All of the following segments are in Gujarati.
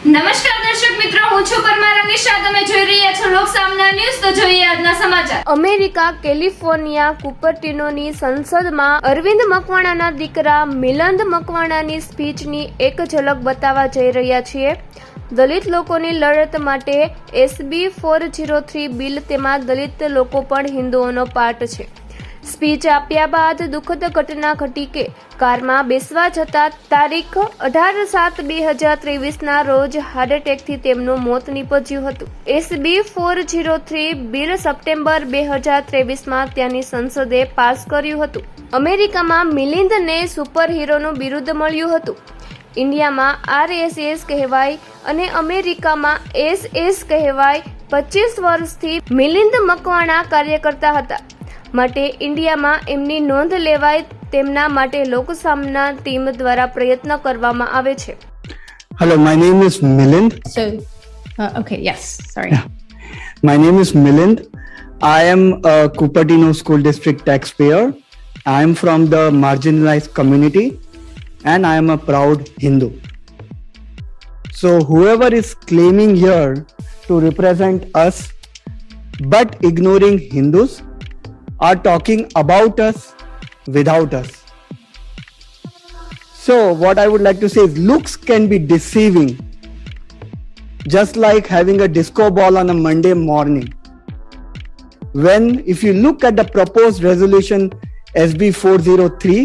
નમસ્કાર દર્શક મિત્રો, હું છું પરમાર અનિશા. તમે જોઈ રહ્યા છો લોકસામના ન્યૂઝ. તો જોઈએ આજના સમાચાર. અમેરિકા કેલિફોર્નિયા કુપરટીનોની સંસદમાં અરવિંદ મકવાણાના દીકરા મિલંદ મકવાણાની સ્પીચની એક ઝલક બતાવવા જઈ રહ્યા છીએ. દલિત લોકોની લડત માટે SB 403 બિલ, તેમાં દલિત લોકો પણ હિન્દુઓનો પાર્ટ છે. સ્પીચ આપ્યા બાદ દુઃખદ ઘટના ઘટી કે કારમાં બેસવા જતા તારીખ 18/7/2023 રોજ હાર્ટ એટેકથી તેમનું મોત નીપજ્યું હતું. SB 403 બિલ સપ્ટેમ્બર 2023માં ત્યાંની સંસદે પાસ કર્યું હતું. અમેરિકામાં મિલિંદને સુપર હીરોનું બિરુદ મળ્યું હતું. ઇન્ડિયામાં RSS કહેવાય અને અમેરિકામાં SS કહેવાય. 25 વર્ષથી મિલિંદ મકવાણા કાર્ય કરતા હતા, માટે ઇન્ડિયામાં એમની નોંધ લેવાય તેમના માટે લોકસામના ટીમ દ્વારા પ્રયત્ન કરવામાં આવે છે. Hello, my name is Milind. Okay, yes, sorry. Yeah. My name is Milind. I am a Cupertino School District taxpayer. I am from the marginalized community and I am a proud Hindu. So whoever is claiming here to represent us but ignoring Hindus are talking about us without us. So what I would like to say is looks can be deceiving, just like having a disco ball on a Monday morning. If you look at the proposed resolution SB 403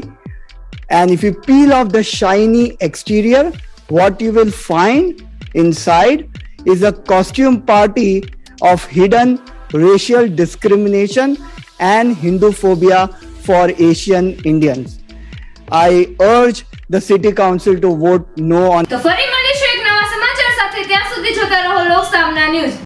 and if you peel off the shiny exterior, what you will find inside is a costume party of hidden racial discrimination and Hinduphobia for Asian Indians. I urge the City Council to vote no on. તો ફરી મળીશું એક નવા સમાચાર સાથે. ત્યાં સુધી જોતા રહો લોકસામના ન્યૂઝ.